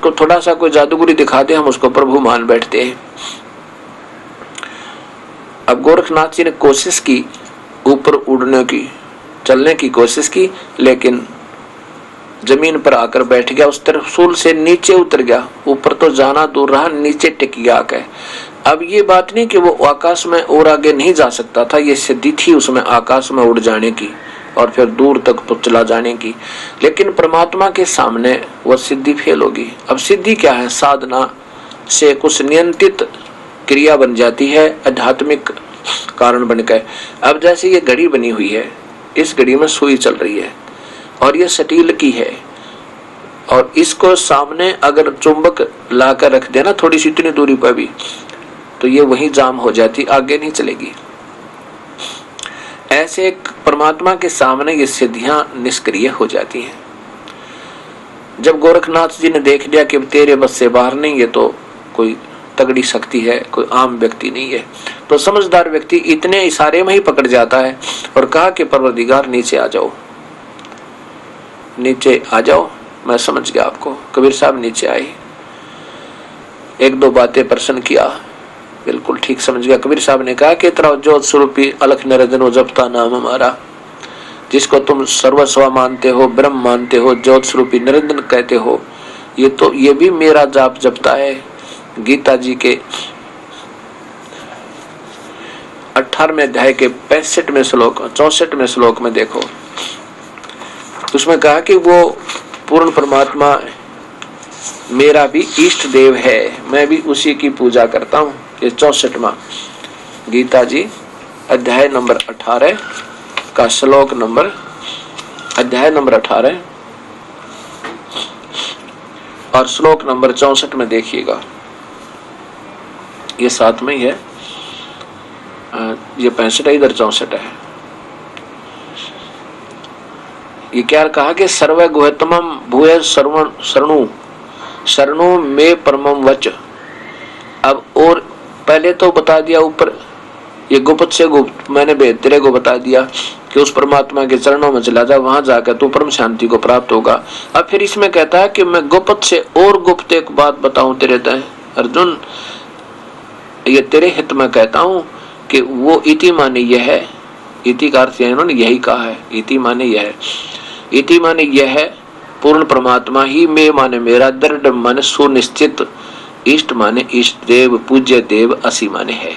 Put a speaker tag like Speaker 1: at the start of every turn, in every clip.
Speaker 1: को थोड़ा सा कोई जादूगरी दिखा दे, हम उसको प्रभु मान बैठते हैं। अब गोरखनाथ जी ने कोशिश की ऊपर उड़ने की, चलने की कोशिश की, लेकिन जमीन पर आकर बैठ गया, उस त्रिशूल से नीचे उतर गया। ऊपर तो जाना दूर रहा, नीचे टिक गया आकर। अब ये बात नहीं कि वो आकाश में और आगे नहीं जा सकता था, ये सिद्धि थी उसमें आकाश में उड़ जाने की और फिर दूर तक चला जाने की, लेकिन परमात्मा के सामने वह सिद्धि फेल होगी। अब सिद्धि क्या है? साधना से कुछ नियंत्रित क्रिया बन जाती है, आध्यात्मिक कारण बनकर। अब जैसे ये घड़ी बनी हुई है, इस घड़ी में सुई चल रही है और ये स्टील की है, और इसको सामने अगर चुंबक लाकर रख देना थोड़ी सी इतनी दूरी पर भी, तो ये वहीं जाम हो जाती, आगे नहीं चलेगी। ऐसे परमात्मा के सामने ये सिद्धियां निष्क्रिय हो जाती हैं। जब गोरखनाथ जी ने देख लिया कि तेरे बस से बाहर नहीं, ये तो कोई तगड़ी शक्ति है, कोई आम व्यक्ति नहीं है, तो समझदार व्यक्ति इतने इशारे में ही पकड़ जाता है और कहा कि परवरदिगार नीचे आ जाओ, नीचे आ जाओ, मैं समझ गया आपको। कबीर साहब नीचे आए, एक दो बातें प्रश्न किया, बिल्कुल ठीक समझ गया। कबीर साहब ने कहा कि तेरा ज्योत स्वरूपी अलख निरंजन जपता नाम हमारा, जिसको तुम सर्वस्व मानते हो, ब्रह्म मानते हो, ज्योत स्वरूपी निरंजन कहते हो, ये भी मेरा जाप जपता है। गीता जी के 18वें अध्याय के 65वें श्लोक 64वें श्लोक में देखो, उसमें कहा कि वो पूर्ण परमात्मा मेरा भी इष्ट देव है, मैं भी उसी की पूजा करता हूँ। ये 64वां गीता जी अध्याय नंबर 18 का श्लोक नंबर, अध्याय नंबर 18 और श्लोक नंबर 64 में देखिएगा। ये साथ में ही है, ये 65 है, इधर 64 है। ये क्या कहा कि सर्व गुहतमम भूय शरणु शरणु में परमम वच। अब और पहले तो बता दिया ऊपर, ये गुप्त से गुप्त मैंने तेरे को बता दिया कि उस परमात्मा के चरणों में चला जा, वहां जाकर तू परम शांति को प्राप्त होगा। अब फिर इसमें कहता है कि मैं गुप्त से और गुप्त एक बात बताऊं तेरे तय अर्जुन, ये तेरे हित में कहता हूं कि वो इति माने यह है, इति का अर्थ इन्होंने यही कहा है, इति माने यह है, इति माने यह है पूर्ण परमात्मा ही, मैं माने मेरा, दृढ़ मन सुनिश्चित, इष्ट माने इष्ट देव, पूज्य देव असी माने है।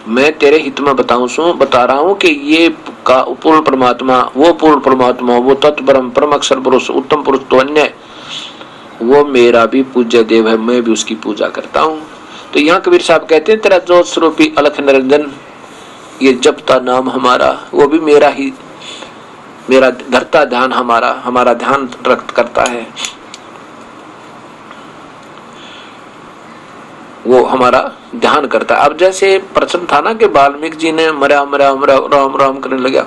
Speaker 1: मैं तेरे हित में बता रहा हूं कि ये का पूर्ण परमात्मा, वो पूर्ण परमात्मा, वो तत्परम परम अक्षर पुरुष उत्तम पुरुष तो अन्य, वो मेरा भी पूज्य देव है, मैं भी उसकी पूजा करता हूं। तो यहाँ कबीर साहब कहते हैं तेरा ज्योत स्वरूपी अलख निरंजन ये जपता नाम हमारा, वो भी मेरा ही, मेरा धरता ध्यान, हमारा ध्यान रक्त करता है, वो हमारा ध्यान करता है। अब जैसे प्रश्न था ना कि वाल्मीकि जी ने मरा मरा मरा राम राम करने लगा।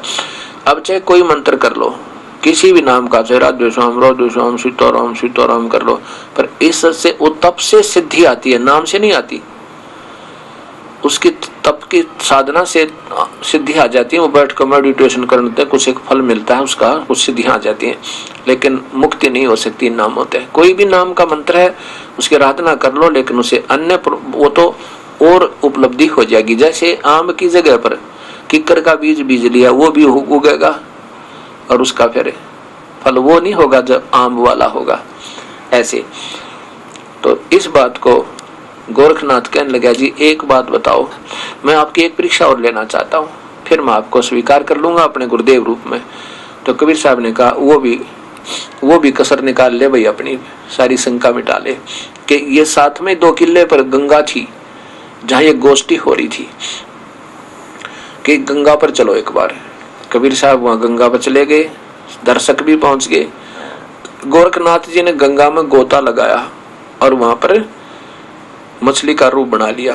Speaker 1: अब चाहे कोई मंत्र कर लो, किसी भी नाम का, चाहे राधे श्याम सीताराम सीताराम कर लो, पर इससे वो तप से सिद्धि आती है, नाम से नहीं आती। उसकी तप की साधना से सिद्धि आ जाती है, वो बैठ कर मेडिटेशन करने से कुछ एक फल मिलता है, उसका कुछ सिद्धियां आ जाती हैं, लेकिन मुक्ति नहीं हो सकती नाम होते हैं। कोई भी नाम का मंत्र है उसकी आराधना कर लो, लेकिन उसे अन्य वो तो और उपलब्धि हो जाएगी। जैसे आम की जगह पर किक्कर का बीज लिया, वो भी उगेगा और उसका फिर फल वो नहीं होगा जब आम वाला होगा। ऐसे तो इस बात को गोरखनाथ कहने लगा, जी एक बात बताओ, मैं आपकी एक परीक्षा और लेना चाहता हूँ, फिर मैं आपको स्वीकार कर लूंगा अपने गुरुदेव रूप में। तो कबीर साहब ने कहा वो भी कसर निकाल ले भाई, अपनी सारी शंका मिटा ले कि ये साथ में 2 किले पर गंगा थी जहाँ ये गोष्ठी हो रही थी कि गंगा पर चलो एक बार। कबीर साहब वहां गंगा पर चले गए, दर्शक भी पहुंच गए। गोरखनाथ जी ने गंगा में गोता लगाया और वहां पर मछली का रूप बना लिया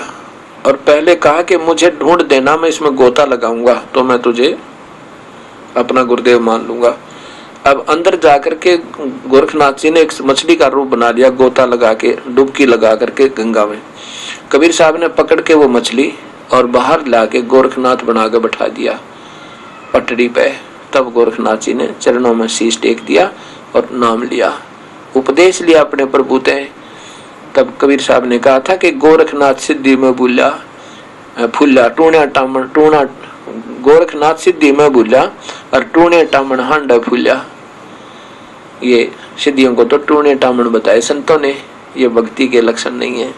Speaker 1: और पहले कहा कि मुझे ढूंढ देना, मैं इसमें गोता लगाऊंगा तो मैं तुझे अपना गुरुदेव मान लूंगा। अब अंदर जाकर के गोरखनाथ जी ने एक मछली का रूप बना लिया, गोता लगा के, डुबकी लगा करके गंगा में। कबीर साहब ने पकड़ के वो मछली और बाहर लाके गोरखनाथ बना के बैठा दिया पटड़ी पे। तब गोरखनाथ जी ने चरणों में शीश टेक दिया और नाम लिया, उपदेश लिया अपने प्रभु ते। तब कबीर साहब ने कहा था कि गोरखनाथ सिद्धि में भूला फूला टूणा टामन टूणा, गोरखनाथ सिद्धि में भूला और टूणे टामन हांडा फूला। ये सिद्धियों को तो टूणे टामन बताए संतों ने, ये भक्ति के लक्षण नहीं है।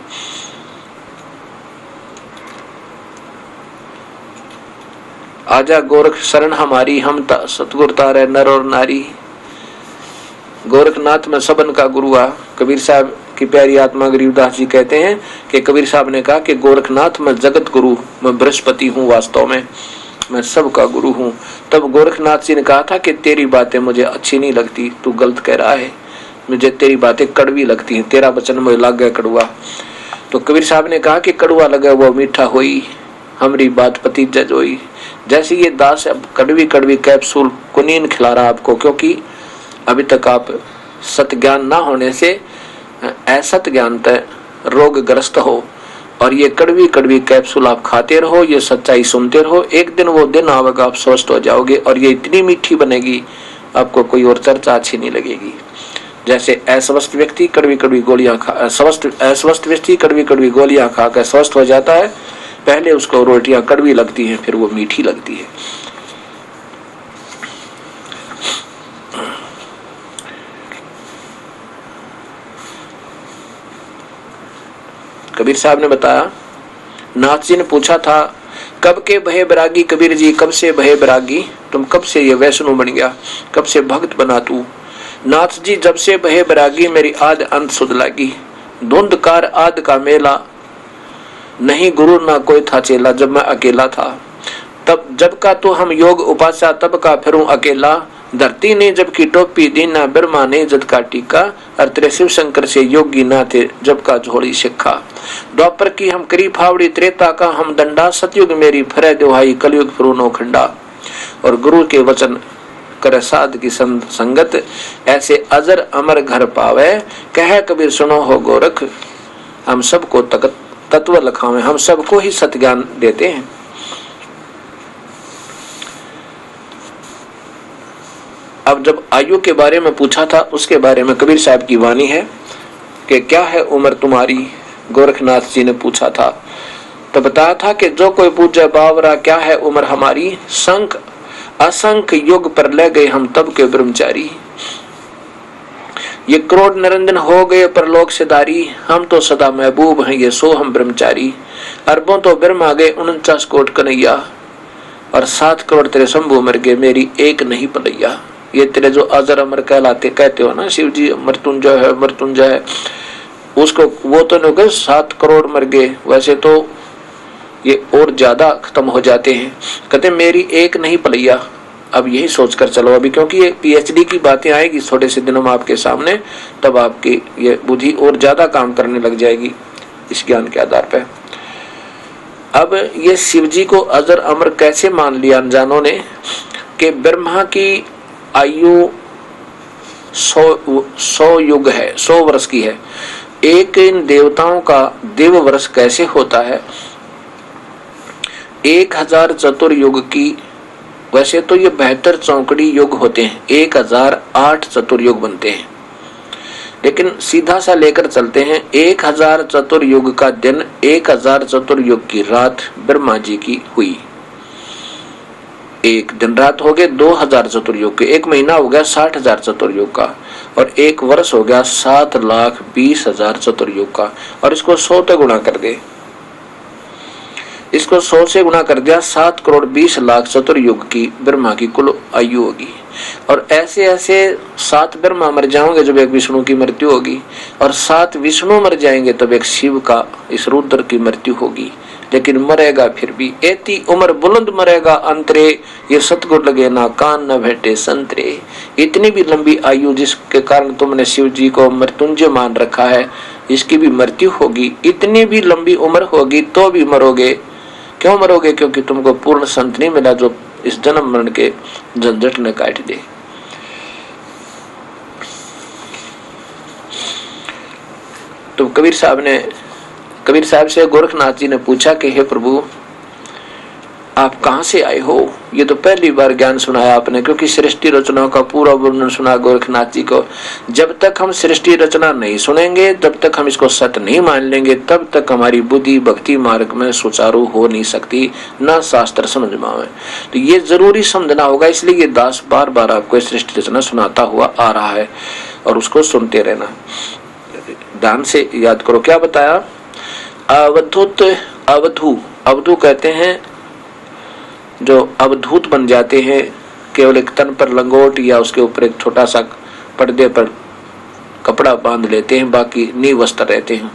Speaker 1: आजा गोरख शरण हमारी, हम सतगुरु तारे नर और नारी। गोरखनाथ में सबन का गुरु आ। कबीर साहब की प्यारी आत्मा गरीबदास जी कहते हैं कि कबीर साहब ने कहा कि गोरखनाथ में जगत गुरु, मैं बृहस्पति हूँ, वास्तव में मैं सबका गुरु हूँ। तब गोरखनाथ जी ने कहा था कि तेरी बातें मुझे अच्छी नहीं लगती, तू गलत कह रहा है, मुझे तेरी बातें कड़वी लगती हैं, तेरा वचन मुझे लग गया कड़वा। तो कबीर साहब ने कहा कि कड़वा लगा वो मीठा होई, हमारी बात पति जज होई। जैसे ये दास अब कड़वी कड़वी कैप्सूल कुनीन खिला रहा आपको, क्योंकि अभी तक आप सत्य ज्ञान ना होने से असत ज्ञान तक रोगग्रस्त हो, और ये कड़वी कड़वी कैप्सूल आप खाते रहो, ये सच्चाई सुनते रहो, एक दिन वो दिन आवेगा आप स्वस्थ हो जाओगे, और ये इतनी मीठी बनेगी आपको कोई और चर्चा अच्छी नहीं लगेगी। जैसे अस्वस्थ व्यक्ति कड़वी कड़वी गोलियां खा अस्वस्थ व्यक्ति कड़वी कड़वी गोलियां खाकर स्वस्थ हो जाता है, पहले उसको रोटियां कड़वी लगती हैं, फिर वो मीठी लगती है। कबीर साहब ने बताया, नाथ जी ने पूछा था कब के भय बैरागी, कबीर जी कब से भय बैरागी, तुम कब से ये वैष्णव बन गया, कब से भक्त बना तू। नाथ जी जब से भय बैरागी, मेरी आद अंत सुध लागी। धुंधकार आद का मेला, नहीं गुरु ना कोई था चेला, जब मैं अकेला था। तब जब का तो हम योग उपासा, तब का फिरूं अकेला। धरती ने जब की टोपी दीना, ब्रह्मा ने जद का टीका, और तेरे शिव शंकर से योगी ना थे, जब का झोली सिक्खा। द्वापर की हम करी फावड़ी, त्रेता का हम दंडा, सतयुग मेरी फरे दुहाई, कलयुग फिरूं नौखंडा। और गुरु के वचन कर साध की संगत, ऐसे अजर अमर घर पावे। कह कबीर सुनो हो गोरख, हम सबको तत्व लखावे, हम सबको ही सत्य ज्ञान देते हैं। अब जब आयु के बारे में पूछा था, उसके बारे में कबीर साहब की वाणी है कि क्या है उम्र तुम्हारी, गोरखनाथ जी ने पूछा था। तो बताया था कि जो कोई पूछे बावरा क्या है उम्र हमारी, संख असंख्य युग पर ले गए हम तब के ब्रह्मचारी। ये करोड़ निरंजन हो गए परलोक से दारी, हम तो सदा महबूब हैं ये सो हम ब्रह्मचारी। अरबों तो ब्रह्म गए 49 कोट कन्हैया, और 7 करोड़ तेरे शंभु मर गए, मेरी एक नहीं पलैया। ये तेरे जो अजर अमर कहलाते कहते हो ना शिव जी, मृत्युंजय है मृत्युंजय है, उसको वो तो नहीं गए 7 करोड़ मर गए, वैसे तो ये और ज्यादा खत्म हो जाते हैं। कहते मेरी एक नहीं पलैया। अब यही सोचकर चलो अभी, क्योंकि ये पीएचडी की बातें आएगी थोड़े से दिनों में आपके सामने, तब आपकी ये बुद्धि और ज्यादा काम करने लग जाएगी इस ज्ञान के आधार पर। अब ये शिव जी को अजर अमर कैसे मान लिया अनजानों ने, कि ब्रह्मा की आयु 100 युग है, 100 वर्ष की है। एक इन देवताओं का देव वर्ष कैसे होता है, 1000 चतुर्युग की। वैसे तो ये 72 चौकड़ी युग होते हैं, 1008 चतुर्युग बनते हैं, लेकिन सीधा सा लेकर चलते हैं। 1000 चतुर्युग का दिन, 1000 चतुर्युग की रात ब्रह्मा जी की हुई। एक दिन रात हो गए 2000 चतुर्युग के, एक महीना हो गया 60,000 चतुर्युग का, और एक वर्ष हो गया 7,20,000 चतुर्युग का। और इसको 100 से गुणा कर दे, इसको 100 से गुणा कर दिया, 7 करोड़ 20 लाख चतुर्युग की ब्रह्मा की कुल आयु होगी। और ऐसे ऐसे 7 ब्रह्मा मर जाओगे जब एक विष्णु की मृत्यु होगी, और 7 विष्णु मर जाएंगे तब एक शिव का इस रुद्र की मृत्यु होगी। लेकिन मरेगा फिर भी एती उम्र बुलंद मरेगा अंतरे, ये सतगुर लगे ना कान न भेटे संतरे। इतनी भी लंबी आयु जिसके कारण तुमने शिव जी को मृत्युंजय मान रखा है, इसकी भी मृत्यु होगी। इतनी भी लंबी उम्र होगी तो भी मरोगे। क्यों मरोगे? क्योंकि तुमको पूर्ण संत नहीं मिला जो इस जन्म मरण के झंझट न काट दे। तो कबीर साहब से गोरखनाथ जी ने पूछा कि हे प्रभु, आप कहां से आए हो? ये तो पहली बार ज्ञान सुनाया आपने, क्योंकि सृष्टि रचनाओं का पूरा वर्णन सुना गोरखनाथ जी को। जब तक हम सृष्टि रचना नहीं सुनेंगे, तब तक हम इसको सत्य नहीं मान लेंगे, तब तक हमारी बुद्धि भक्ति मार्ग में सुचारू हो नहीं सकती, ना शास्त्र समझ में आवे। तो ये जरूरी समझना होगा, इसलिए ये दास बार बार आपको सृष्टि रचना सुनाता हुआ आ रहा है और उसको सुनते रहना। ध्यान से याद करो क्या बताया। अवधूत, अवधू कहते हैं जो अवधूत बन जाते हैं, केवल एक तन पर लंगोट या उसके ऊपर एक छोटा सा पर्दे पर कपड़ा बांध लेते हैं, बाकी नीवस्त्र रहते हैं।